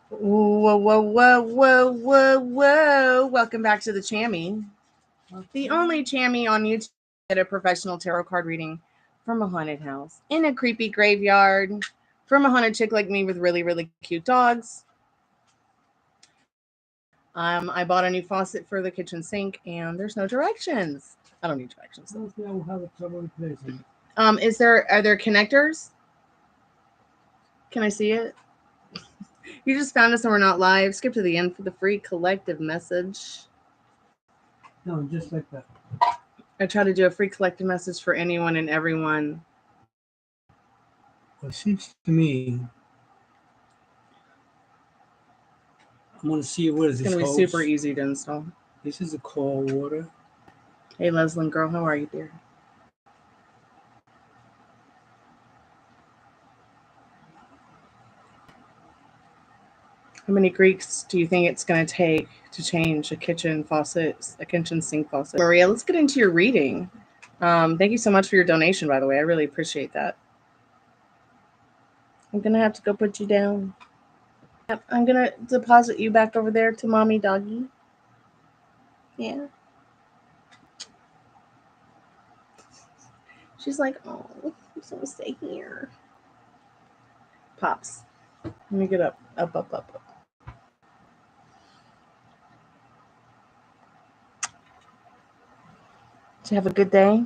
Whoa, whoa, whoa, whoa, whoa, whoa. Welcome back to the Chammy. The only Chammy on YouTube at a professional tarot card reading from a haunted house, in a creepy graveyard, from a haunted chick like me with really, really cute dogs. I bought a new faucet for the kitchen sink, and there's no directions. I don't need directions. Are there connectors? Can I see it? You just found us and we're not live. Skip to the end for the free collective message. No, just like that. I try to do a free collective message for anyone and everyone. Well, it seems to me, I'm going to see what is this. It's going to be super easy to install. This is a cold water. Hey, Leslyn, girl, how are you, dear? How many Greeks do you think it's going to take to change a kitchen sink faucet? Maria, let's get into your reading. Thank you so much for your donation, by the way. I really appreciate that. I'm going to have to go put you down. Yep, I'm going to deposit you back over there to mommy doggy. Yeah. She's like, oh, I'm just going to stay here. Pops. Let me get up. Did you have a good day?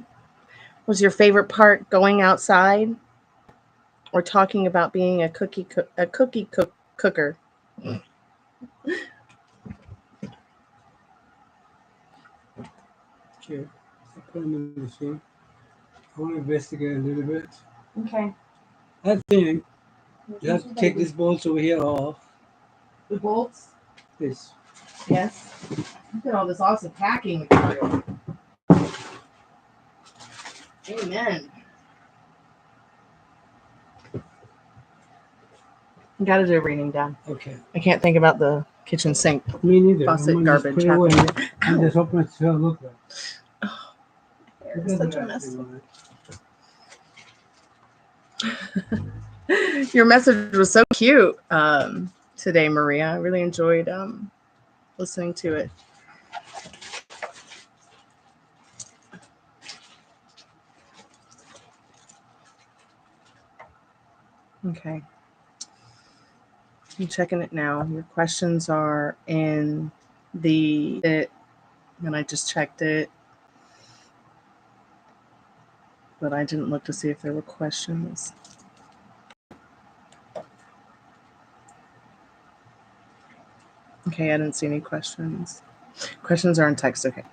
Was your favorite part going outside or talking about being a cookie cooker? Okay, I'll put them in the machine. I want to investigate a little bit. Okay. I think you have to take this bolt over here off. The bolts? This. Yes. Look at all this awesome packing material. Amen. I gotta do a reading down. Okay. I can't think about the kitchen sink. Me neither. Faucet garbage. Put it away. You just open it to look at. Oh, it's such a mess. Your message was so cute today, Maria. I really enjoyed listening to it. Okay. I'm checking it now. Your questions are in and I just checked it. But I didn't look to see if there were questions. Okay, I didn't see any questions. Questions are in text, okay.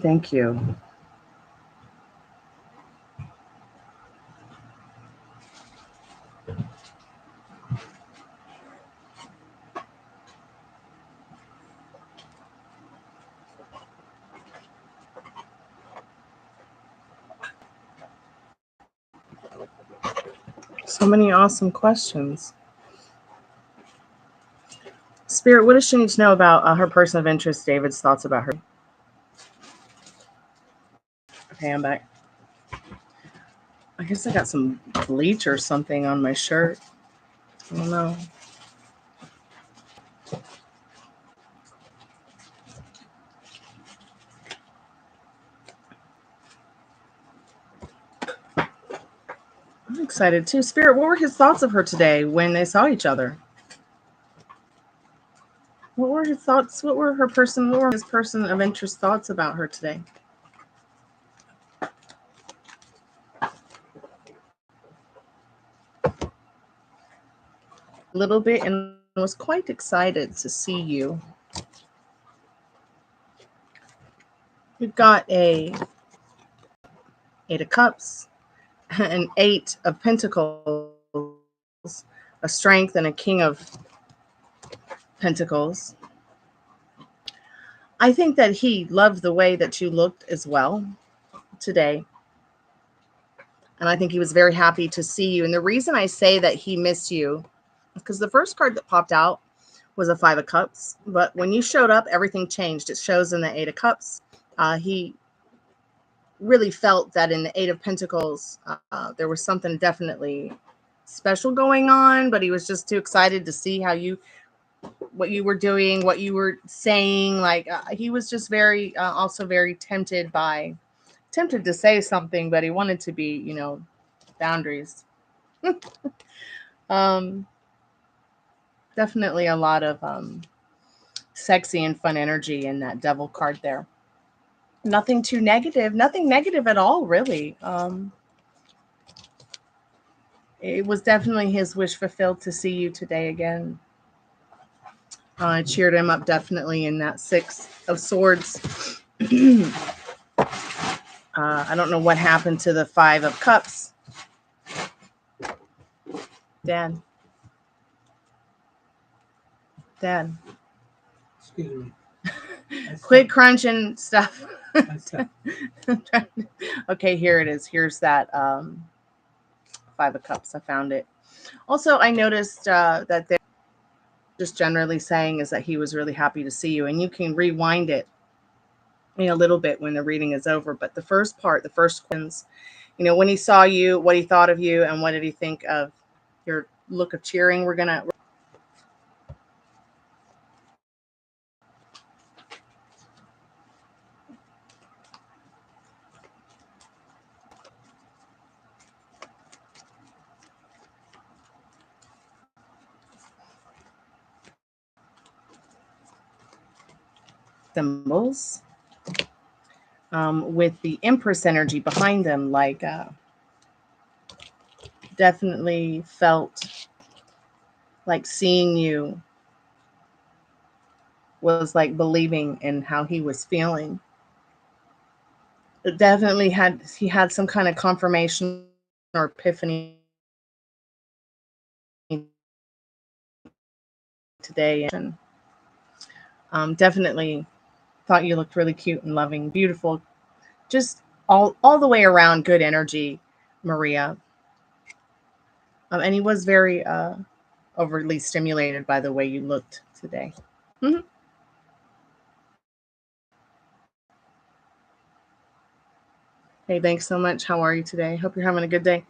Thank you. So many awesome questions. Spirit, what does she need to know about her person of interest, David's thoughts about her? Okay, I'm back. I guess I got some bleach or something on my shirt. I don't know. I'm excited too. Spirit, what were his thoughts of her today when they saw each other? What were his thoughts? What were his person of interest thoughts about her today? A little bit and was quite excited to see you. We've got a 8 of Cups, an 8 of Pentacles, a Strength, and a King of Pentacles. I think that he loved the way that you looked as well today. And I think he was very happy to see you. And the reason I say that he missed you is because the first card that popped out was a 5 of Cups. But when you showed up, everything changed. It shows in the 8 of Cups. He really felt that in the 8 of Pentacles, there was something definitely special going on, but he was just too excited to see what you were doing, what you were saying. Like he was just very, also very tempted to say something, but he wanted to be, boundaries. Definitely a lot of sexy and fun energy in that devil card there. Nothing too negative, nothing negative at all, really. It was definitely his wish fulfilled to see you today again. I cheered him up definitely in that 6 of Swords. I don't know what happened to the 5 of Cups. Dad. Excuse me. Quit crunching stuff. Okay, here it is. Here's that 5 of Cups. I found it. Also, I noticed that they're just generally saying is that he was really happy to see you, and you can rewind it in a little bit when the reading is over. But the first part, the first questions, when he saw you, what he thought of you, and what did he think of your look of cheering. We're gonna symbols with the Empress energy behind them, like definitely felt like seeing you was like believing in how he was feeling. It definitely he had some kind of confirmation or epiphany today, and definitely thought you looked really cute and loving, beautiful, just all the way around good energy, Maria. And he was very overly stimulated by the way you looked today. Mm-hmm. Hey, thanks so much. How are you today? Hope you're having a good day.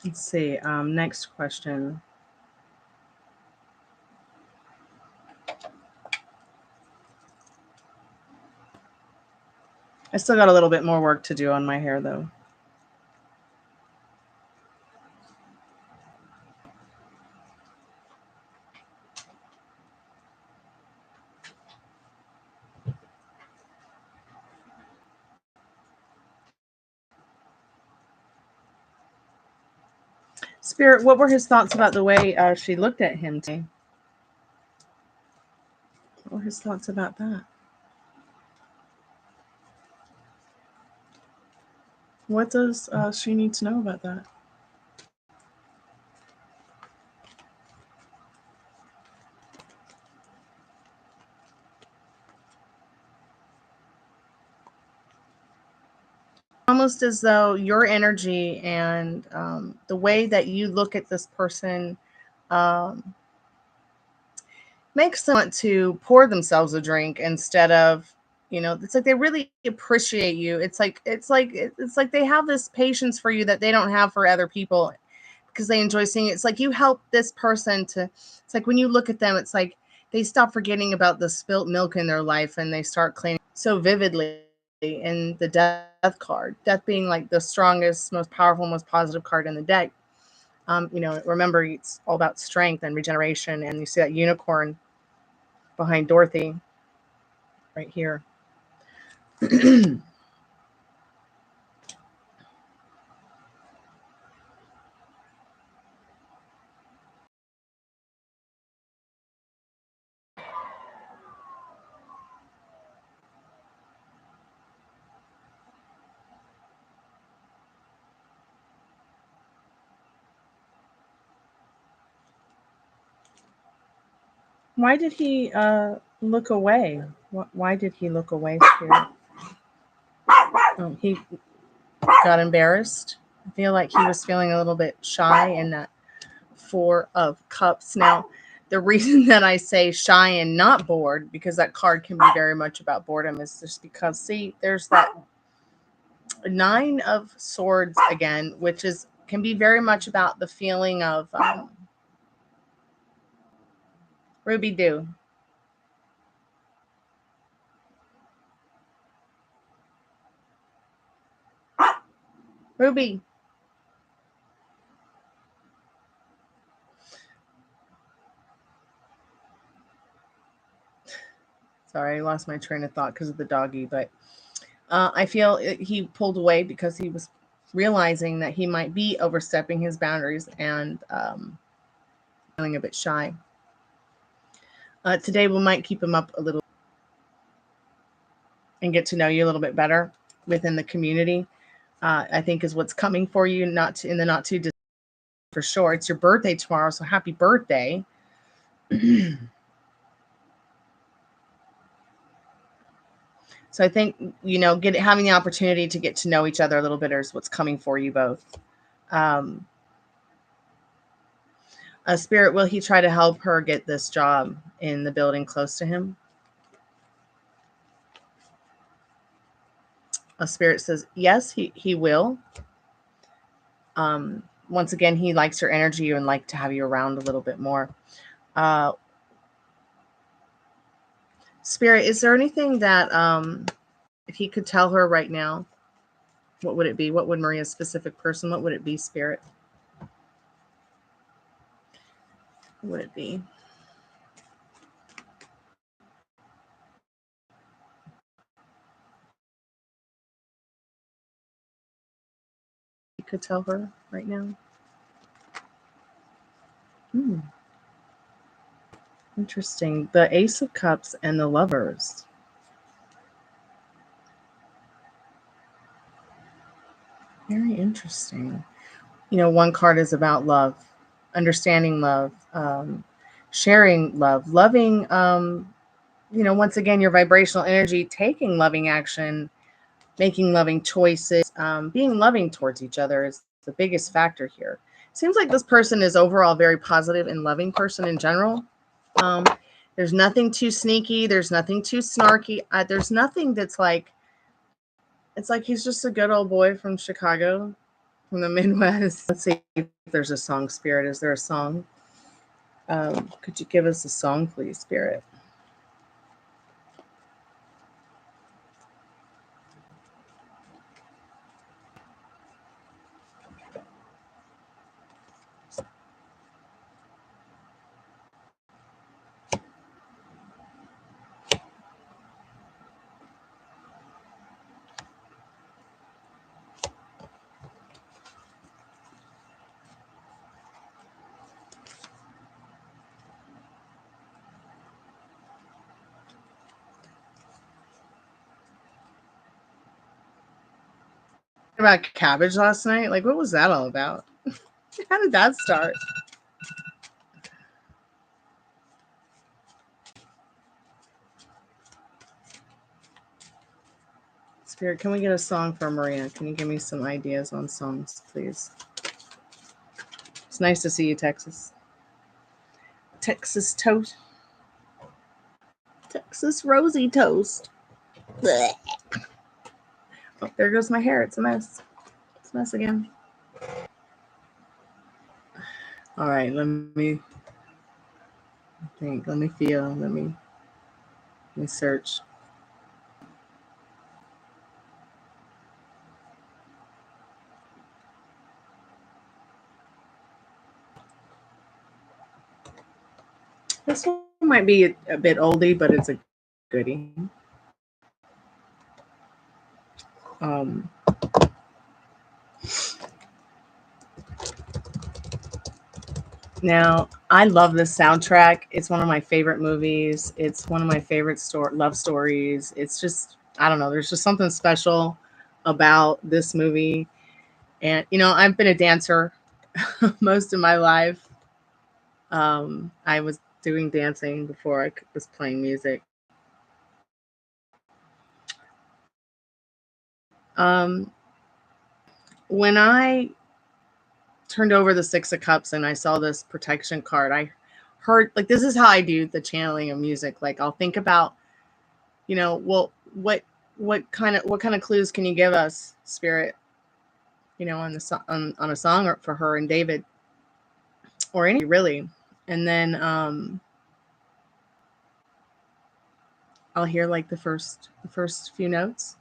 Let's see. Next question. I still got a little bit more work to do on my hair, though. Spirit, what were his thoughts about the way she looked at him today? What were his thoughts about that? What does she need to know about that? Almost as though your energy and the way that you look at this person makes them want to pour themselves a drink instead of, it's like they really appreciate you. It's like they have this patience for you that they don't have for other people because they enjoy seeing it. It's like you help this person it's like when you look at them, it's like they stop forgetting about the spilt milk in their life and they start cleaning so vividly in the death card, death being like the strongest, most powerful, most positive card in the deck. Remember, it's all about strength and regeneration. And you see that unicorn behind Dorothy right here. Why did he look away? Why did he look away, Spirit? He got embarrassed. I feel like he was feeling a little bit shy in that 4 of Cups. Now, the reason that I say shy and not bored, because that card can be very much about boredom, is just because, see, there's that 9 of Swords again, which is can be very much about the feeling of Ruby Doo. Ruby. Sorry, I lost my train of thought because of the doggy, but I feel he pulled away because he was realizing that he might be overstepping his boundaries and feeling a bit shy. Today we might keep him up a little and get to know you a little bit better within the community. I think is what's coming for you, not in the not too distant, for sure. It's your birthday tomorrow, so happy birthday. So I think, having the opportunity to get to know each other a little bit is what's coming for you both. Spirit, will he try to help her get this job in the building close to him? A Spirit says, yes, he will. Once again, he likes your energy and like to have you around a little bit more. Spirit, is there anything that if he could tell her right now, what would it be? What would Maria's specific person, what would it be, Spirit? What would it be? You could tell her right now. Interesting. The Ace of Cups and the Lovers. Very interesting. One card is about love, understanding love, sharing love, loving, once again, your vibrational energy, taking loving action, making loving choices, being loving towards each other is the biggest factor here. Seems like this person is overall very positive and loving person in general. There's nothing too sneaky. There's nothing too snarky. There's nothing that's like, it's like he's just a good old boy from Chicago, from the Midwest. Let's see if there's a song, Spirit. Is there a song? Could you give us a song, please, Spirit? About cabbage last night? Like, what was that all about? How did that start? Spirit, can we get a song for Maria? Can you give me some ideas on songs, please? It's nice to see you, Texas. Texas toast. Texas rosy toast. Blech. Oh, there goes my hair. It's a mess. It's a mess again. All right, let me think. Let me feel. Let me search. This one might be a bit oldie, but it's a goodie. Now, I love this soundtrack. It's one of my favorite movies. It's one of my favorite love stories. It's just, I don't know, there's just something special about this movie. And, I've been a dancer most of my life. I was doing dancing before I was playing music. When I turned over the Six of Cups and I saw this protection card, I heard, like, this is how I do the channeling of music. Like, I'll think about, well, what kind of clues can you give us, Spirit, on the on a song for her and David, or any really, and then I'll hear like the first few notes.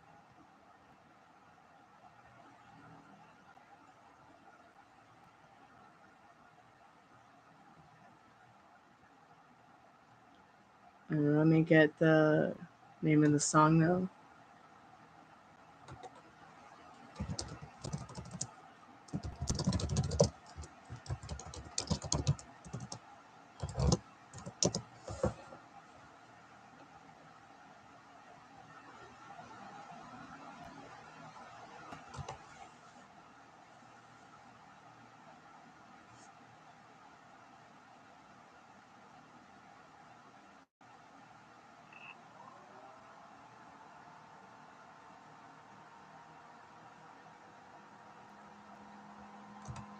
Let me get the name of the song though.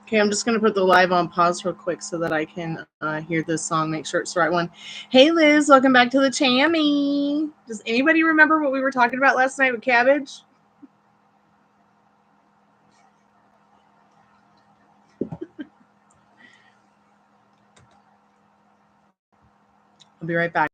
Okay, I'm just going to put the live on pause real quick so that I can hear this song, make sure it's the right one. Hey, Liz, welcome back to the Chammy. Does anybody remember what we were talking about last night with cabbage? I'll be right back.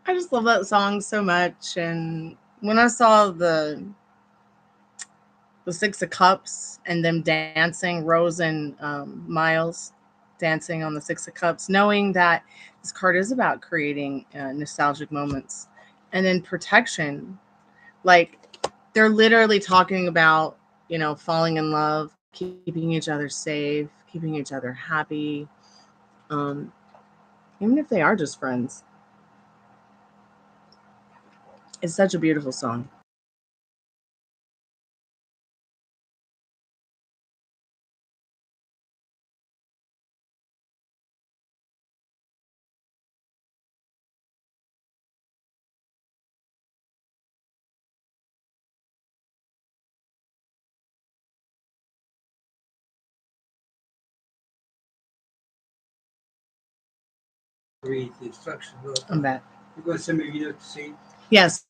I just love that song so much. And when I saw the Six of Cups and them dancing, Rose and Miles dancing on the Six of Cups, knowing that this card is about creating nostalgic moments. And then protection, like they're literally talking about, falling in love, keeping each other safe, keeping each other happy, even if they are just friends. It's such a beautiful song. Read the instructions. I'm back. You're going to send me a video to see? Yes.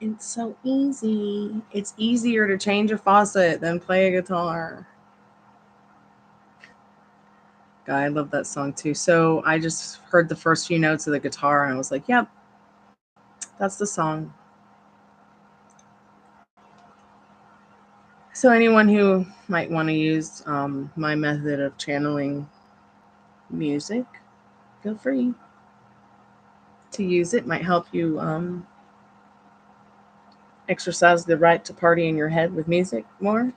It's so easy. It's easier to change a faucet than play a guitar. God, I love that song too. So I just heard the first few notes of the guitar and I was like, yep, that's the song. So anyone who might want to use my method of channeling music, feel free to use it. Might help you exercise the right to party in your head with music more.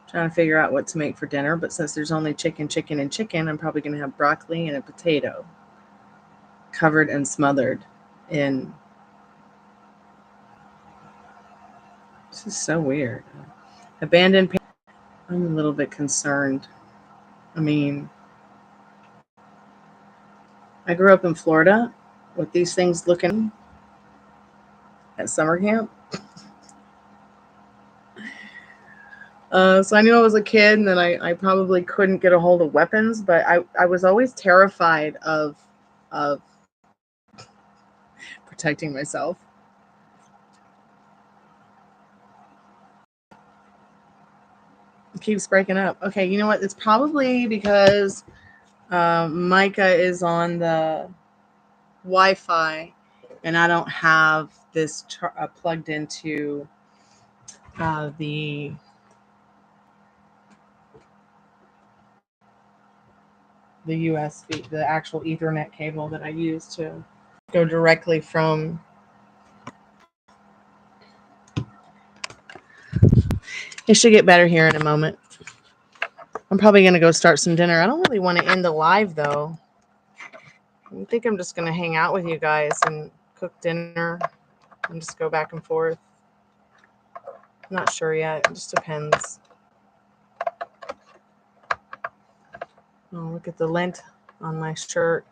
Trying to figure out what to make for dinner, but since there's only chicken, I'm probably going to have broccoli and a potato covered and smothered in. This is so weird. Abandoned. I'm a little bit concerned. I mean, I grew up in Florida with these things looking at summer camp. So I knew I was a kid and then I probably couldn't get a hold of weapons, but I was always terrified of protecting myself. It keeps breaking up. Okay, you know what? It's probably because Micah is on the Wi-Fi and I don't have this plugged into the USB, the actual Ethernet cable that I use to go directly from. It should get better here in a moment. I'm probably going to go start some dinner. I don't really want to end the live though. I think I'm just going to hang out with you guys and cook dinner and just go back and forth. I'm not sure yet. It just depends. Oh, look at the lint on my shirt.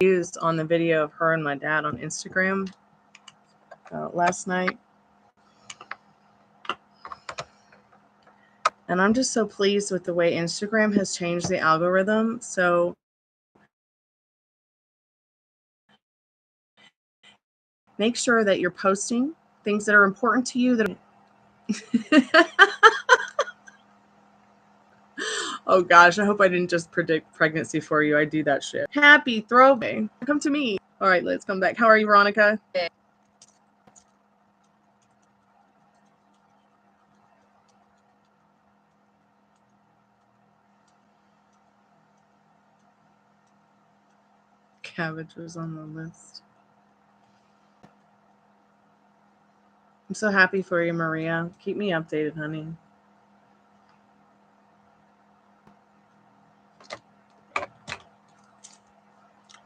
Used on the video of her and my dad on Instagram last night. And I'm just so pleased with the way Instagram has changed the algorithm. So make sure that you're posting things that are important to you. Oh gosh, I hope I didn't just predict pregnancy for you. I do that shit. Happy throwaway. Come to me. All right, let's come back. How are you, Veronica? Cabbage was on the list. I'm so happy for you, Maria. Keep me updated, honey.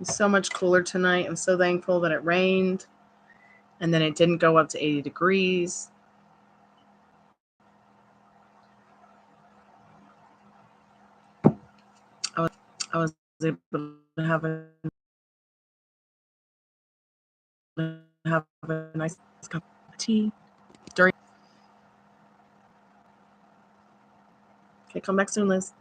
It's so much cooler tonight. I'm so thankful that it rained and then it didn't go up to 80 degrees. I was able to have a nice cup of tea during. Okay, come back soon, Liz.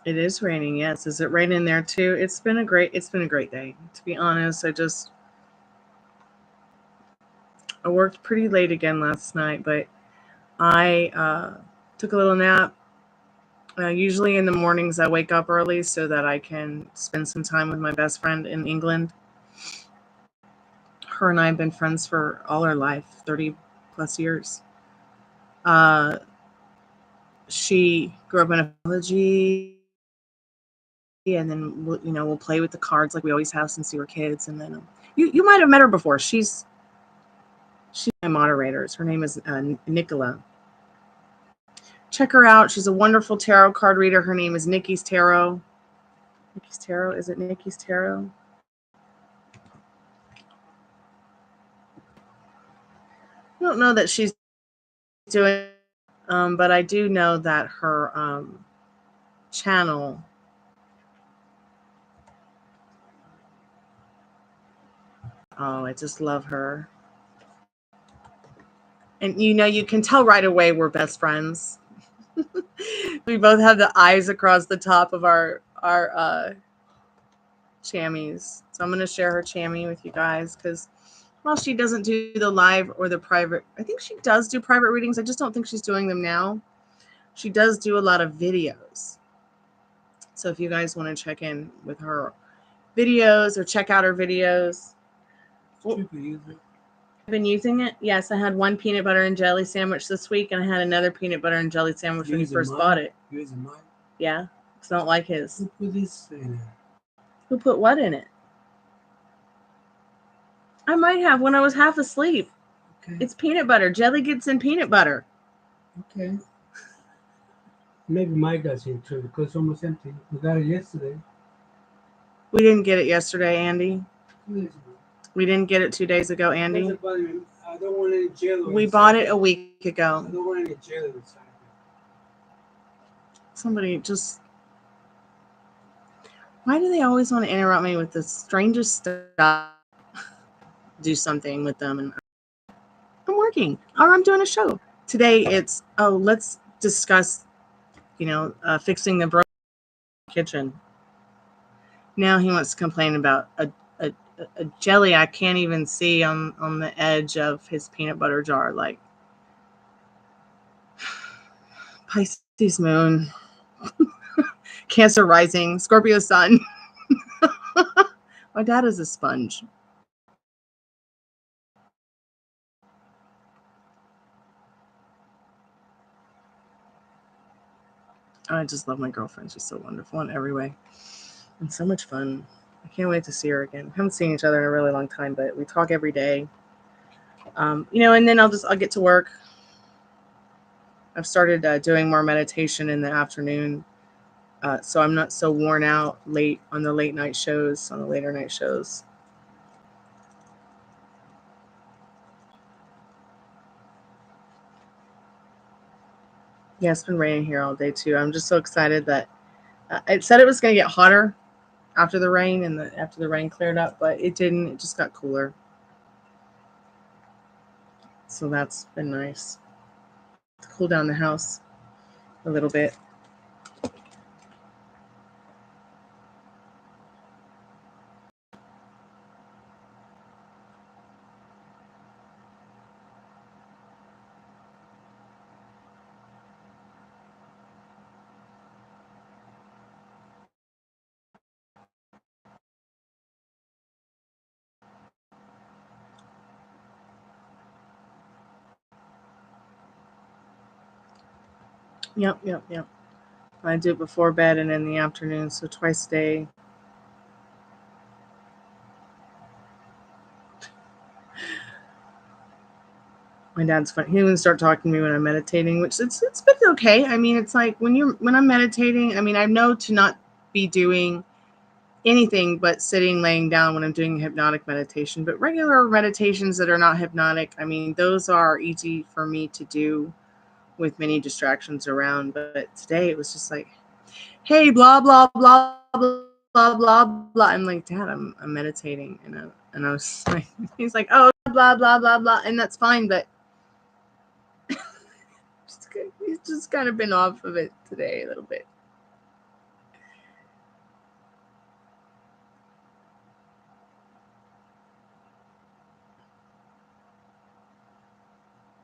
It is raining, yes. Is it raining there too? It's been a great day. To be honest, I worked pretty late again last night, but I took a little nap. Usually in the mornings I wake up early so that I can spend some time with my best friend in England. Her and I have been friends for all our life, 30 plus years. She grew up in a village, and then we'll play with the cards like we always have since we were kids. And then you might have met her before. She's my moderator. Her name is Nicola. Check her out. She's a wonderful tarot card reader. Her name is Nikki's Tarot. Nikki's Tarot. Is it Nikki's Tarot? I don't know that she's doing, but I do know that her channel Oh, I just love her. And you can tell right away we're best friends. We both have the eyes across the top of our chamois. So I'm going to share her chamois with you guys because while she doesn't do the live or the private, I think she does do private readings. I just don't think she's doing them now. She does do a lot of videos. So if you guys want to check in with her videos or check out her videos. I've been using it. Yes, I had one peanut butter and jelly sandwich this week, and I had another peanut butter and jelly sandwich when you first bought it. Using mine? Yeah, because I don't like his. Who put this in it? Who put what in it? I might have when I was half asleep. Okay. It's peanut butter. Jelly gets in peanut butter. Okay. Maybe mine got into it because it's almost empty. We got it yesterday. We didn't get it yesterday, Andy. We didn't get it 2 days ago, Andy. I don't want any jello. We bought it a week ago. I don't want any jello inside. Somebody just... Why do they always want to interrupt me with the strangest stuff? Do something with them. And I'm working. Or I'm doing a show. Today it's, let's discuss, fixing the broken kitchen. Now he wants to complain about a jelly I can't even see on the edge of his peanut butter jar. Like, Pisces moon, Cancer rising, Scorpio sun. My dad is a sponge. I just love my girlfriend. She's so wonderful in every way and so much fun. I can't wait to see her again. We haven't seen each other in a really long time, but we talk every day. And then I'll get to work. I've started doing more meditation in the afternoon, so I'm not so worn out late on the later night shows. Yeah, it's been raining here all day too. I'm just so excited that it said it was going to get hotter after the rain and after the rain cleared up, but it didn't. It just got cooler. So that's been nice to cool down the house a little bit. Yep. I do it before bed and in the afternoon, so twice a day. My dad's funny. He wouldn't start talking to me when I'm meditating, which it's been okay. I mean, it's like when I'm meditating, I mean, I know to not be doing anything but sitting, laying down when I'm doing hypnotic meditation. But regular meditations that are not hypnotic, I mean, those are easy for me to do with many distractions around. But today it was just like, hey, blah, blah, blah, blah, blah, blah, blah. I'm like, Dad, I'm meditating. And I was like, he's like, oh, blah, blah, blah, blah. And that's fine. But he's just kind of been off of it today a little bit.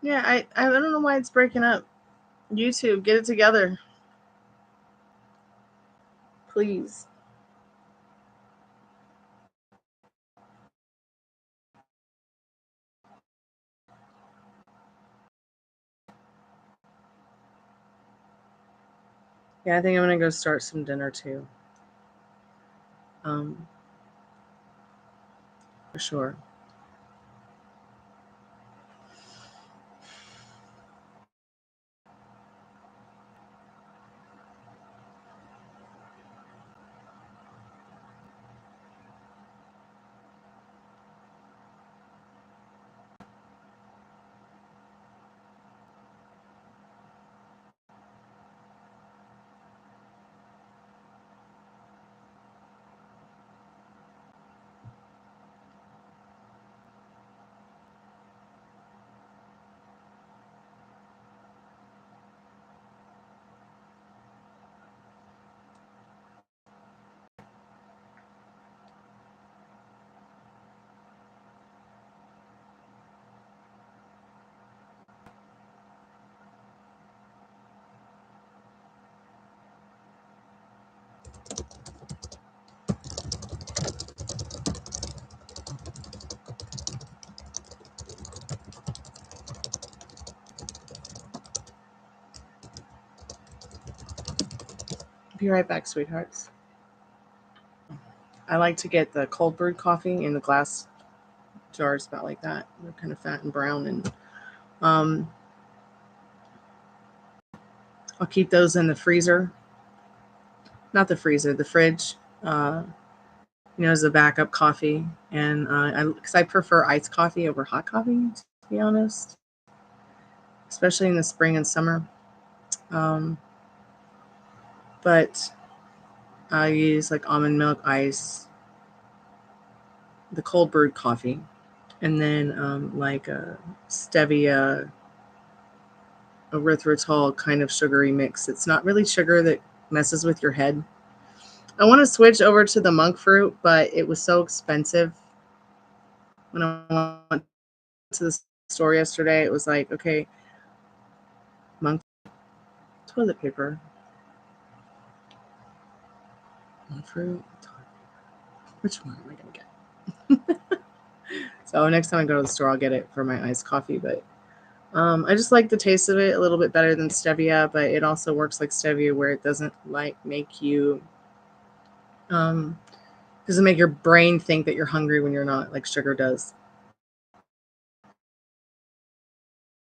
Yeah, I don't know why it's breaking up. YouTube, get it together. Please. Yeah, I think I'm going to go start some dinner too. For sure. Be right back, sweethearts. I like to get the cold brewed coffee in the glass jars, about like that. They're kind of fat and brown, and um, I'll keep those in the freezer. Not the freezer, the fridge. As a backup coffee, and because I prefer iced coffee over hot coffee, to be honest, especially in the spring and summer. Um, but I use like almond milk ice, the cold brewed coffee, and then like a stevia, erythritol kind of sugary mix. It's not really sugar that messes with your head. I want to switch over to the monk fruit, but it was so expensive when I went to the store yesterday. It was like, okay, monk toilet paper, monk fruit, which one am I going to get? So next time I go to the store, I'll get it for my iced coffee. But I just like the taste of it a little bit better than stevia, but it also works like stevia where it doesn't like make you doesn't make your brain think that you're hungry when you're not, like sugar does.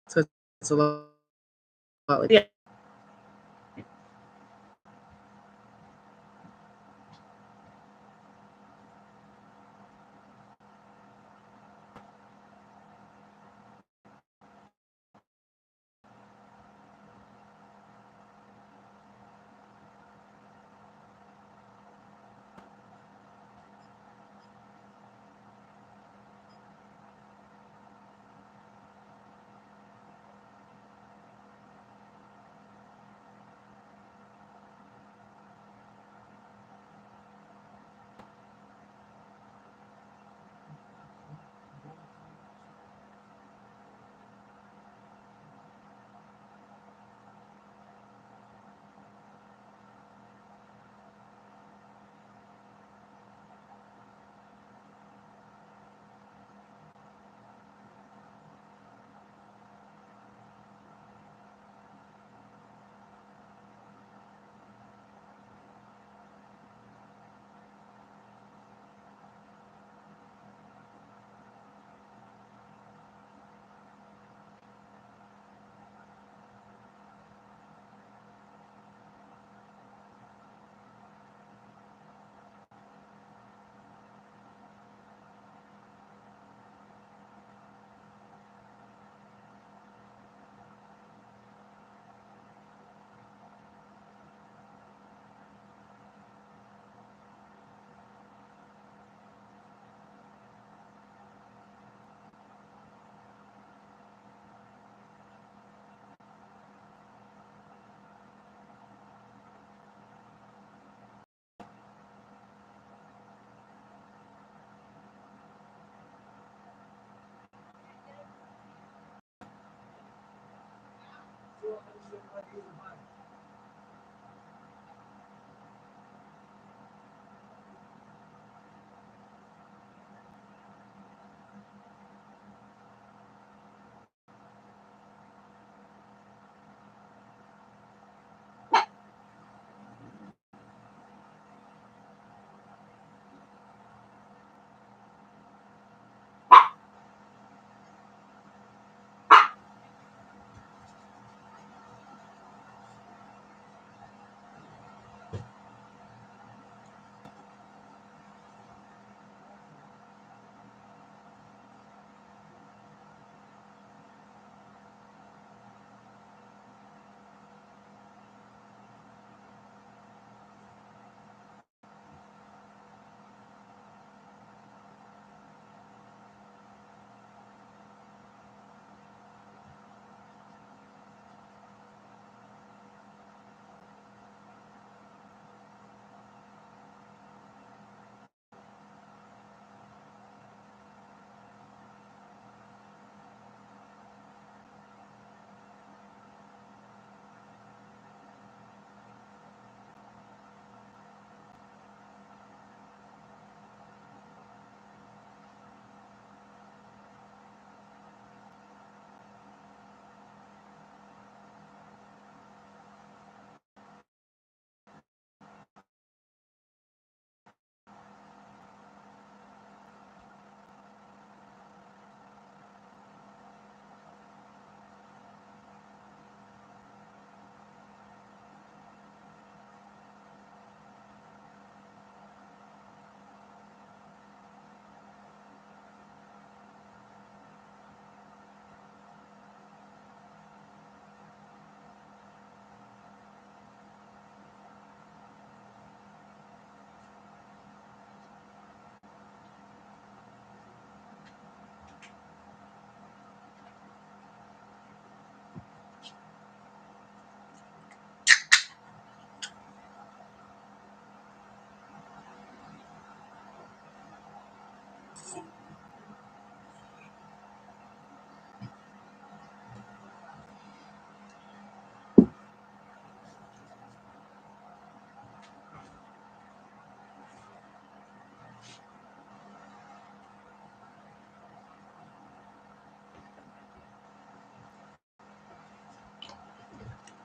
So it's a lot like, yeah.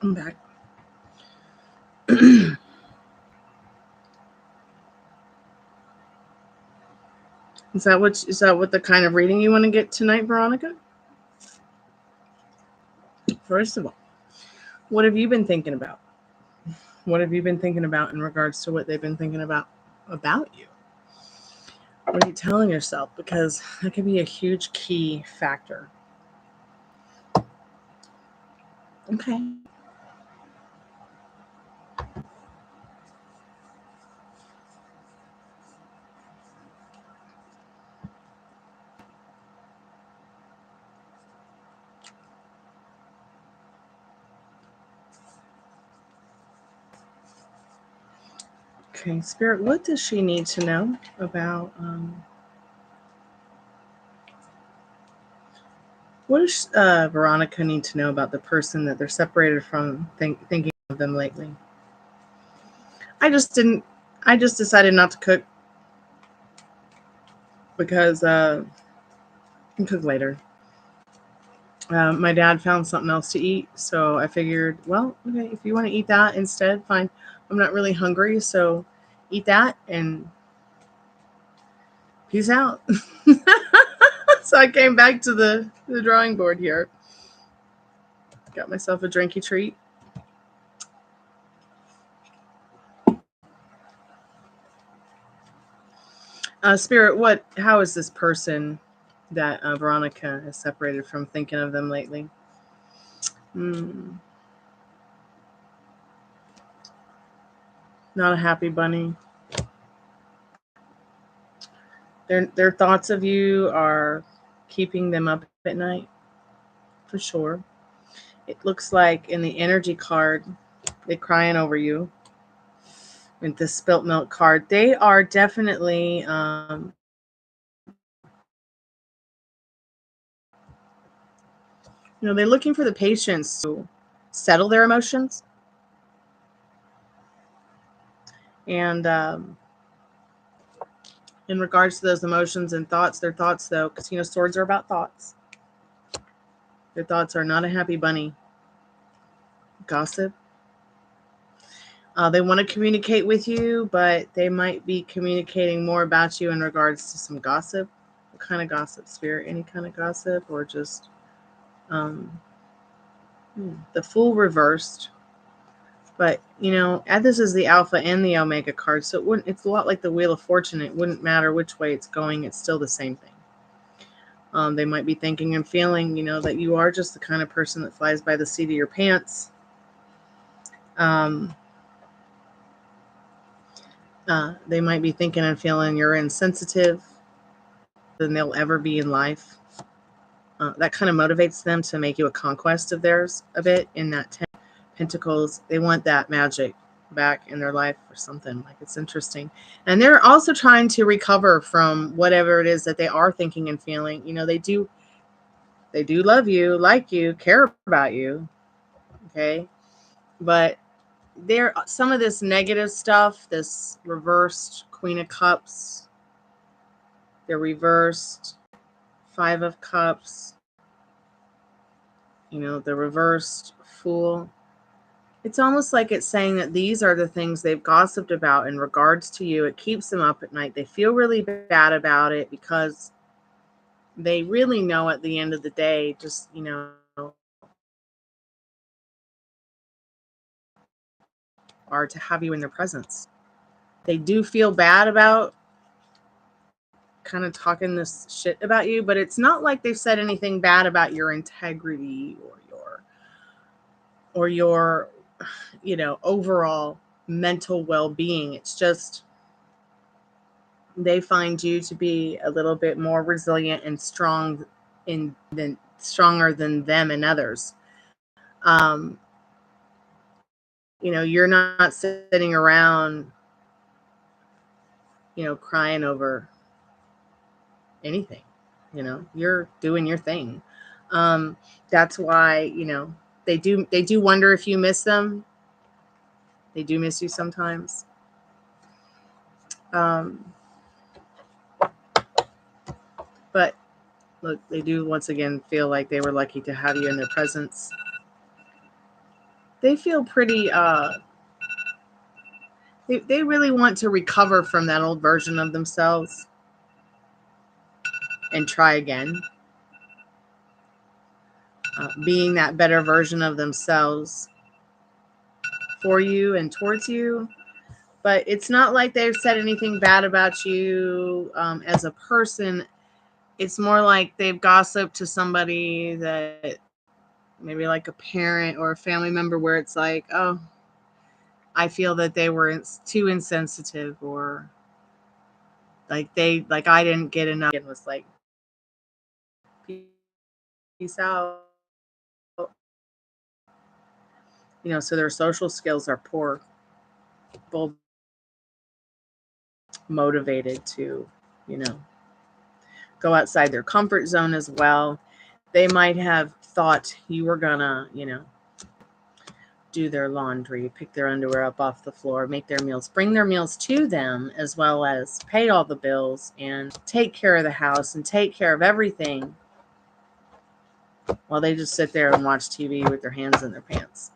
I'm back. Is that what the kind of reading you want to get tonight, Veronica? First of all, what have you been thinking about? What have you been thinking about in regards to what they've been thinking about you? What are you telling yourself? Because that could be a huge key factor. Okay. Okay, Spirit, what does she need to know about what does Veronica need to know about the person that they're separated from thinking of them lately? I just decided not to cook because I can cook later. My dad found something else to eat, so I figured, well, okay, if you want to eat that instead, fine. I'm not really hungry, so eat that and peace out. So I came back to the drawing board here. Got myself a drinky treat. Spirit, how is this person that Veronica has separated from thinking of them lately? Not a happy bunny. Their thoughts of you are keeping them up at night, for sure. It looks like in the energy card, they're crying over you. With the spilt milk card, they are definitely they're looking for the patience to settle their emotions. And in regards to those emotions and thoughts, their thoughts, though, because swords are about thoughts. Their thoughts are not a happy bunny. Gossip. They want to communicate with you, but they might be communicating more about you in regards to some gossip. What kind of gossip, Spirit? Any kind of gossip, or just the Fool reversed? But this is the Alpha and the Omega card, so it's a lot like the Wheel of Fortune. It wouldn't matter which way it's going; it's still the same thing. They might be thinking and feeling, that you are just the kind of person that flies by the seat of your pants. They might be thinking and feeling you're insensitive than they'll ever be in life. That kind of motivates them to make you a conquest of theirs a bit in that 10 Pentacles. They want that magic back in their life or something. Like, it's interesting. And they're also trying to recover from whatever it is that they are thinking and feeling. They do love you, like you, care about you. Okay. But some of this negative stuff, this reversed Queen of Cups, the reversed Five of Cups, the reversed Fool. It's almost like it's saying that these are the things they've gossiped about in regards to you. It keeps them up at night. They feel really bad about it because they really know at the end of the day, just, are to have you in their presence. They do feel bad about kind of talking this shit about you, but it's not like they've said anything bad about your integrity or your overall mental well-being. It's just they find you to be a little bit more resilient and stronger than them and others. You're not sitting around crying over anything. You're doing your thing. That's why they do wonder if you miss them. They do miss you sometimes. But look, they do once again feel like they were lucky to have you in their presence. they feel pretty they really want to recover from that old version of themselves and try again, being that better version of themselves for you and towards you. But it's not like they've said anything bad about you as a person. It's more like they've gossiped to somebody, that maybe like a parent or a family member, where it's like, oh, I feel that they were too insensitive, or like I didn't get enough, and was like, peace out. So their social skills are poor. Both motivated to, go outside their comfort zone as well. They might have thought you were gonna, do their laundry, pick their underwear up off the floor, make their meals, bring their meals to them, as well as pay all the bills and take care of the house and take care of everything, while they just sit there and watch TV with their hands in their pants.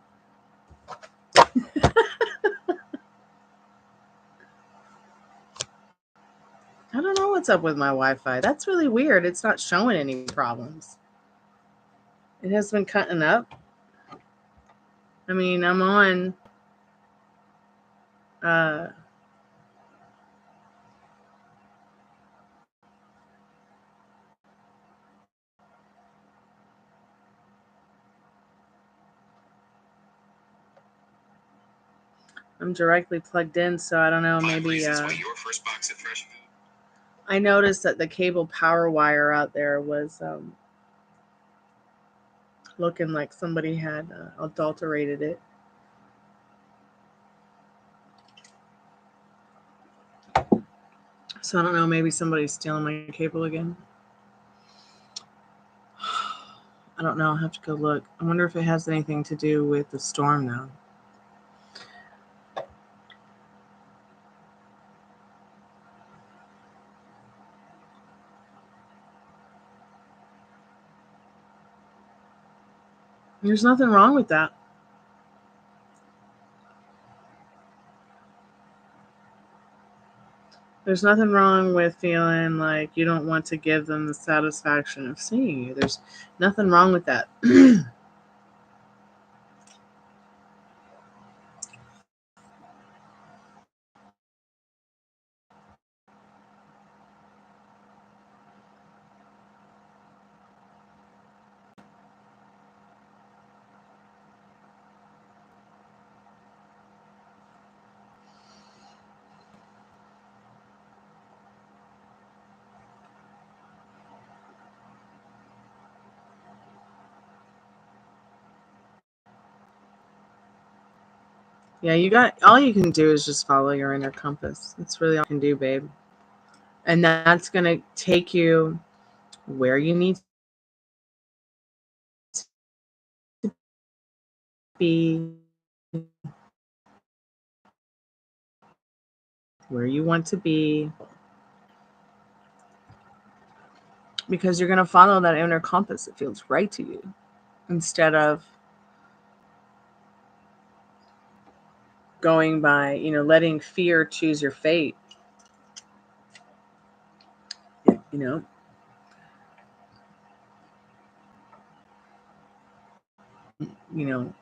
I don't know what's up with my Wi-Fi. That's really weird. It's not showing any problems. It has been cutting up. I mean, I'm on I'm directly plugged in, so I don't know, maybe I noticed that the cable power wire out there was looking like somebody had adulterated it. So I don't know, maybe somebody's stealing my cable again. I don't know. I'll have to go look. I wonder if it has anything to do with the storm, though. There's nothing wrong with that. There's nothing wrong with feeling like you don't want to give them the satisfaction of seeing you. There's nothing wrong with that. Yeah, all you can do is just follow your inner compass. That's really all you can do, babe. And that's going to take you where you need to be, where you want to be, because you're going to follow that inner compass that feels right to you, instead of going by, letting fear choose your fate. You know,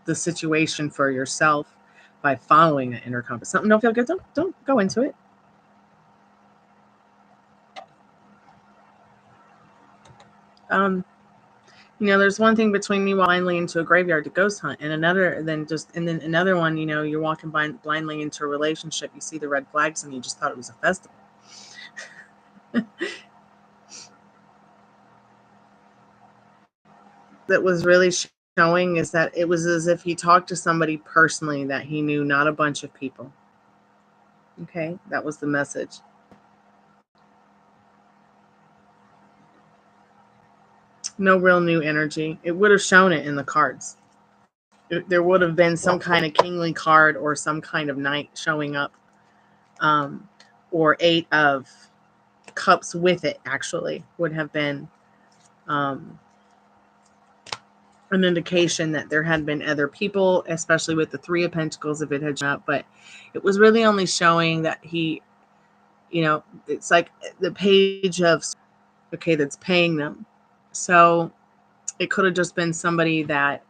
the situation for yourself by following the inner compass. Something don't feel good, don't go into it. There's one thing between me blindly into a graveyard to ghost hunt, and then another one, you're walking blindly into a relationship, you see the red flags, and you just thought it was a festival. That was really showing is that it was as if he talked to somebody personally that he knew, not a bunch of people. Okay, that was the message. No real new energy. It would have shown it in the cards. There would have been some kind of kingly card or some kind of knight showing up, or 8 of cups with it. Actually, would have been an indication that there had been other people, especially with the Three of Pentacles, if it had shown up. But it was really only showing that he, it's like the page of, okay, that's paying them. So it could have just been somebody that,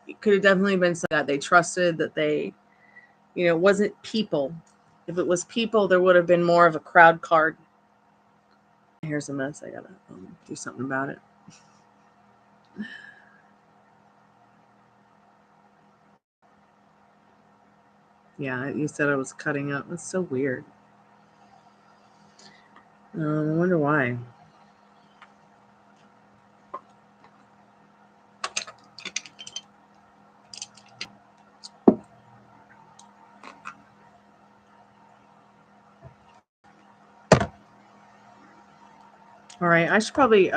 it could have definitely been somebody that they trusted, that they, it wasn't people. If it was people, there would have been more of a crowd card. Here's a mess. I gotta do something about it. Yeah, you said I was cutting up. It's so weird. I wonder why. All right, I should probably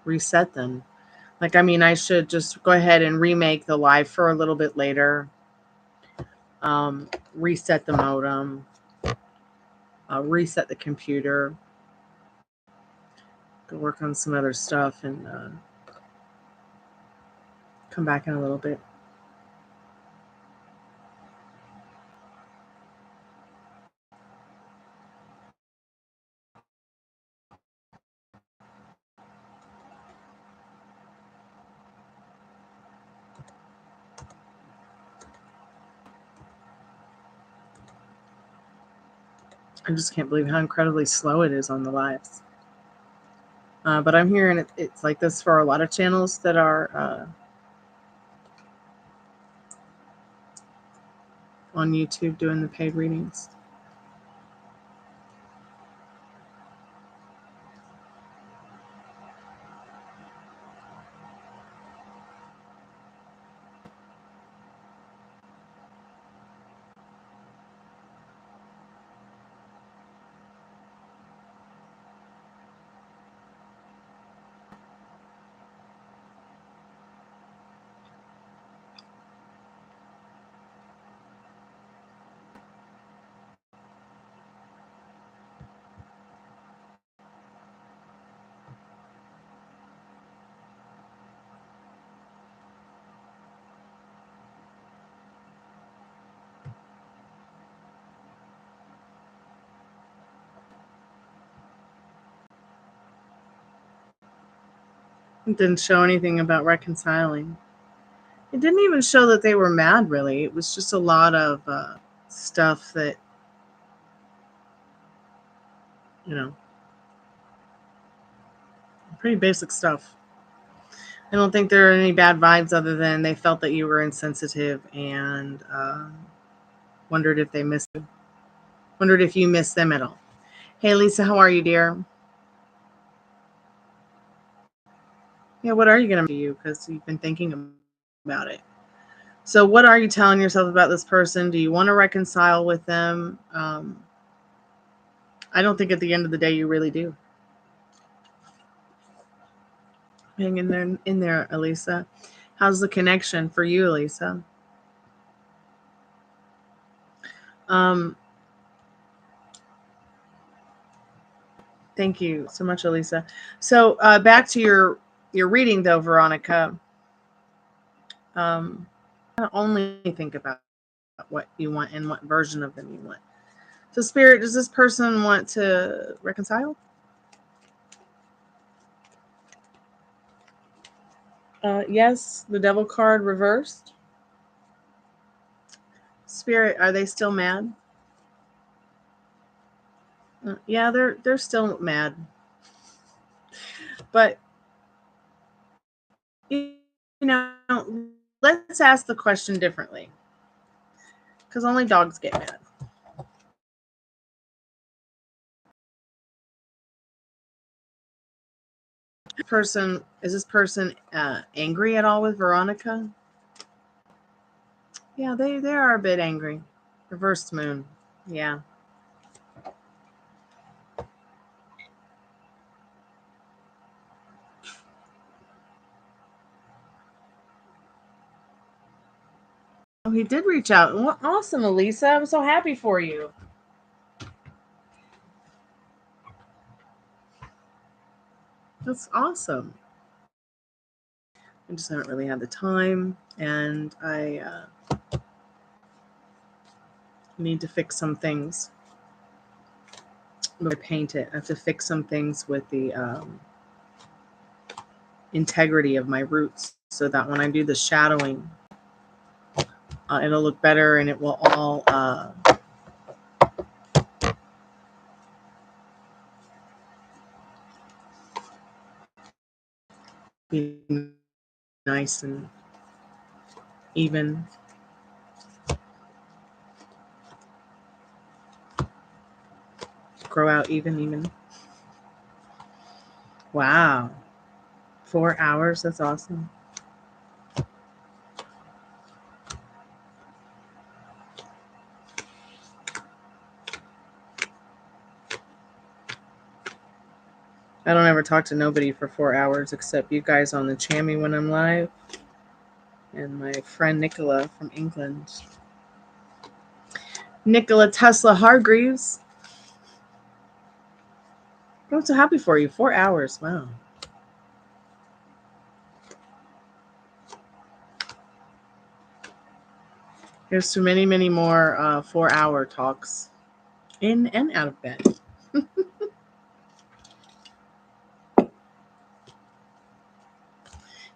reset them. Like, I mean, I should just go ahead and remake the live for a little bit later. Reset the modem. Reset the computer. Go work on some other stuff and come back in a little bit. I just can't believe how incredibly slow it is on the lives. But I'm hearing it's like this for a lot of channels that are on YouTube doing the paid readings. It didn't show anything about reconciling. It didn't even show that they were mad, really. It was just a lot of stuff that, pretty basic stuff. I don't think there are any bad vibes other than they felt that you were insensitive and wondered if they missed you. Wondered if you missed them at all. Hey, Lisa, how are you, dear? Yeah, what are you going to do? You because you've been thinking about it. So what are you telling yourself about this person? Do you want to reconcile with them? I don't think at the end of the day you really do. Hang in there, Elisa. How's the connection for you, Elisa? Thank you so much, Elisa. So back to your reading, though, Veronica. Only think about what you want and what version of them you want. So, Spirit, does this person want to reconcile? Yes, the Devil card reversed. Spirit, are they still mad? Yeah, they're still mad. But you know, let's ask the question differently. Because only dogs get mad. Is this person angry at all with Veronica? Yeah, they are a bit angry. Reversed moon. Yeah. Oh, he did reach out. Well, awesome, Elisa. I'm so happy for you. That's awesome. I just haven't really had the time, and I need to fix some things. But I paint it. I have to fix some things with the integrity of my roots, so that when I do the shadowing, it'll look better, and it will all be nice and even. Grow out even. Wow. 4 hours. That's awesome. I don't ever talk to nobody for 4 hours except you guys on the Chammy when I'm live, and my friend Nicola from England. Nicola Tesla Hargreaves. I'm so happy for you. 4 hours. Wow. Here's to many, many more 4-hour talks in and out of bed.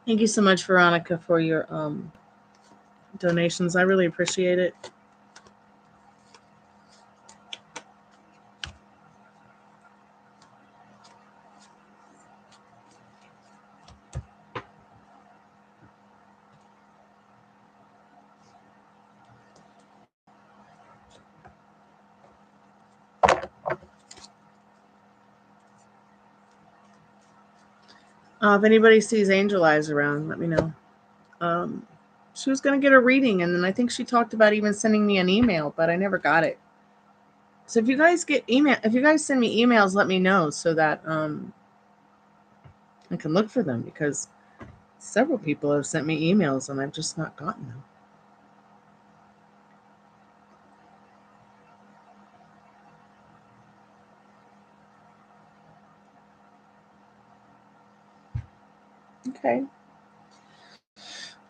Thank you so much, Veronica, for your donations. I really appreciate it. If anybody sees Angel Eyes around, let me know. She was going to get a reading, and then I think she talked about even sending me an email, but I never got it. So if you guys send me emails, let me know so that I can look for them, because several people have sent me emails and I've just not gotten them. Okay.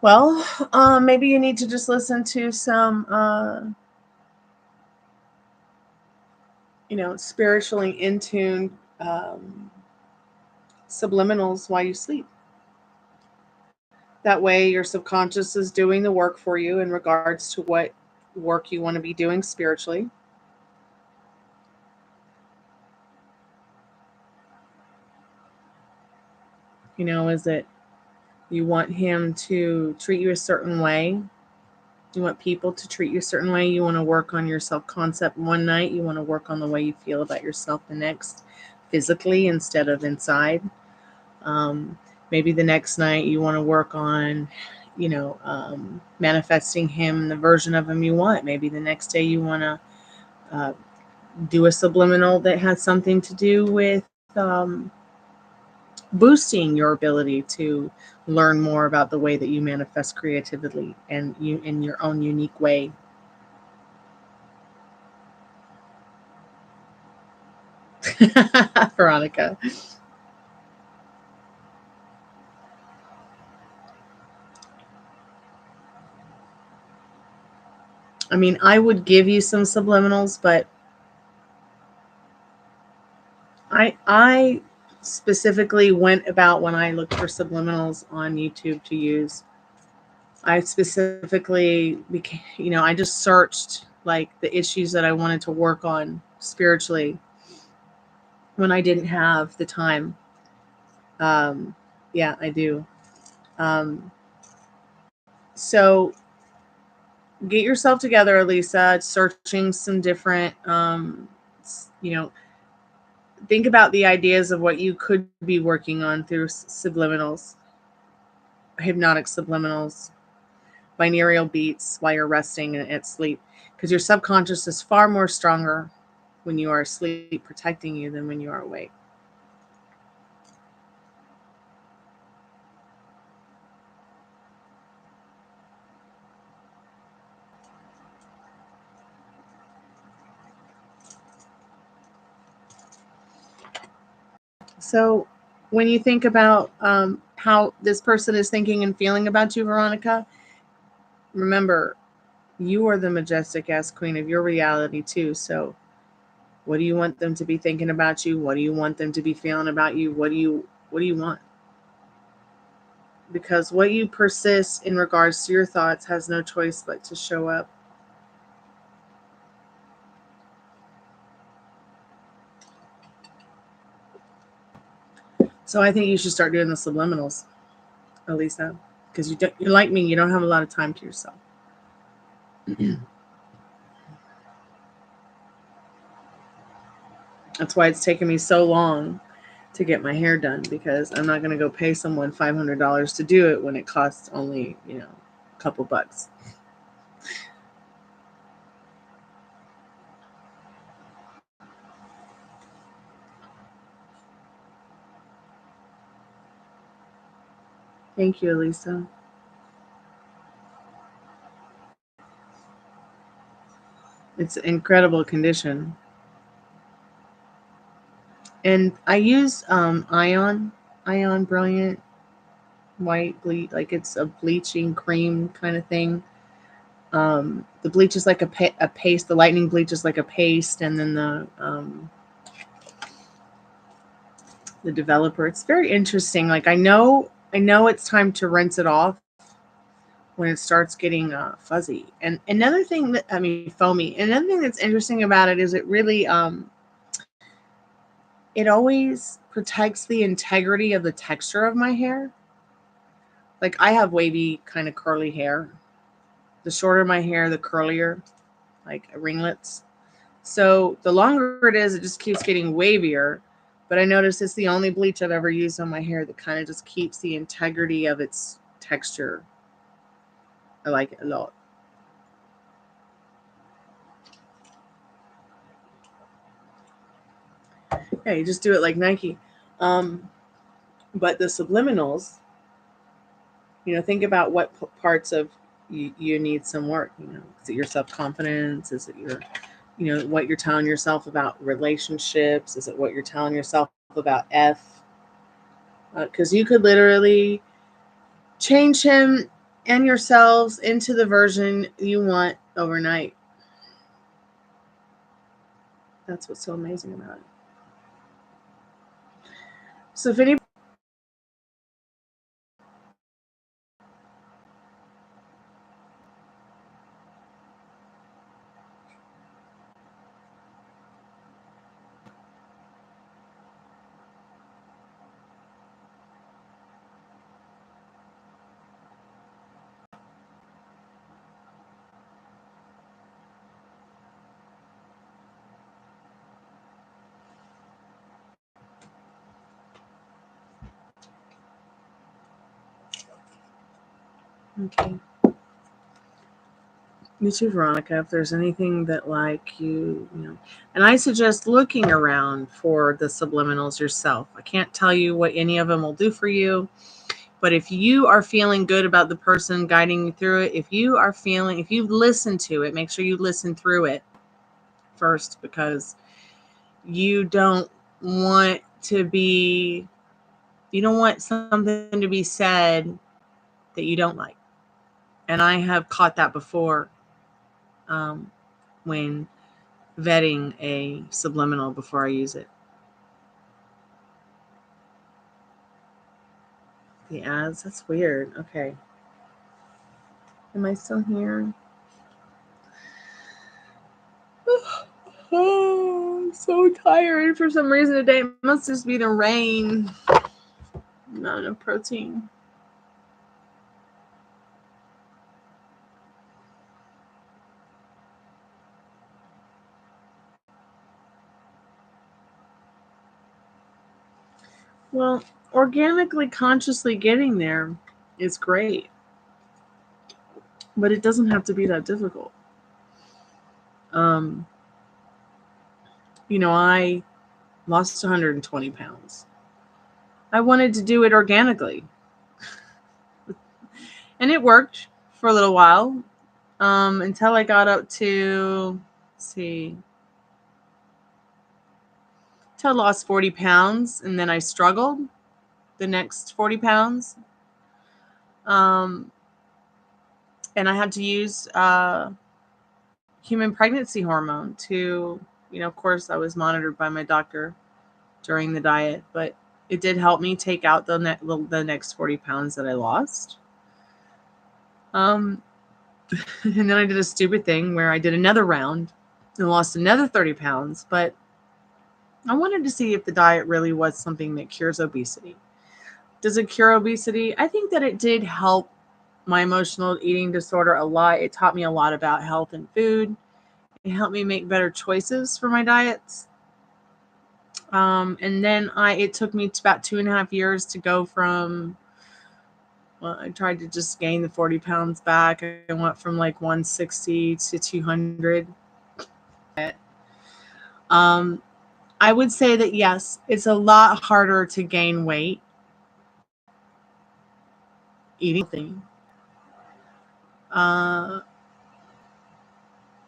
Well, maybe you need to just listen to some, spiritually in tune subliminals while you sleep. That way your subconscious is doing the work for you in regards to what work you want to be doing spiritually. Is it you want him to treat you a certain way? You want people to treat you a certain way? You want to work on your self-concept one night. You want to work on the way you feel about yourself the next, physically instead of inside. Maybe the next night you want to work on, manifesting him, the version of him you want. Maybe the next day you want to do a subliminal that has something to do with boosting your ability to learn more about the way that you manifest creatively and you in your own unique way. Veronica. I mean, I would give you some subliminals, but I specifically went about when I looked for subliminals on YouTube to use. I specifically became, I just searched like the issues that I wanted to work on spiritually when I didn't have the time. Yeah, I do. So get yourself together, Elisa. Searching some different, think about the ideas of what you could be working on through subliminals, hypnotic subliminals, binaural beats while you're resting and at sleep, because your subconscious is far more stronger when you are asleep, protecting you, than when you are awake. So when you think about how this person is thinking and feeling about you, Veronica, remember, you are the majestic ass queen of your reality too. So what do you want them to be thinking about you? What do you want them to be feeling about you? What do you want? Because what you persist in regards to your thoughts has no choice but to show up. So I think you should start doing the subliminals, Elisa, because you're like me. You don't have a lot of time to yourself. That's why it's taken me so long to get my hair done, because I'm not going to go pay someone $500 to do it when it costs only, a couple bucks. Thank you, Elisa. It's an incredible condition. And I use Ion Brilliant White bleach, like it's a bleaching cream kind of thing. The bleach is like a paste. The lightning bleach is like a paste, and then the developer. It's very interesting. Like I know it's time to rinse it off when it starts getting fuzzy. And another thing foamy. Another thing that's interesting about it is it really it always protects the integrity of the texture of my hair. Like I have wavy kind of curly hair. The shorter my hair, the curlier, like ringlets. So the longer it is, it just keeps getting wavier. But I noticed it's the only bleach I've ever used on my hair that kind of just keeps the integrity of its texture. I like it a lot. Yeah, you just do it like Nike. But the subliminals, think about what parts of you need some work. Is it your self-confidence? Is it your, what you're telling yourself about relationships? Is it what you're telling yourself about F? Because you could literally change him and yourselves into the version you want overnight. That's what's so amazing about it. So if any okay. Me too, Veronica. If there's anything that and I suggest looking around for the subliminals yourself. I can't tell you what any of them will do for you, but if you are feeling good about the person guiding you through it, if you listen to it, make sure you listen through it first, because you don't want something to be said that you don't like. And I have caught that before when vetting a subliminal before I use it. The ads, that's weird. Okay. Am I still here? Oh, I'm so tired for some reason today. It must just be the rain. Not enough protein. Well, organically, consciously getting there is great, but it doesn't have to be that difficult. I lost 120 pounds. I wanted to do it organically. And it worked for a little while until I got up to, until I lost 40 pounds, and then I struggled. the next 40 pounds. And I had to use human pregnancy hormone to, of course, I was monitored by my doctor during the diet, but it did help me take out the next 40 pounds that I lost. And then I did a stupid thing where I did another round and lost another 30 pounds, but I wanted to see if the diet really was something that cures obesity. Does it cure obesity? I think that it did help my emotional eating disorder a lot. It taught me a lot about health and food. It helped me make better choices for my diets. And then it took me about 2.5 years to go from, well, I tried to just gain the 40 pounds back. I went from like 160 to 200. I would say that, yes, it's a lot harder to gain weight eating healthy.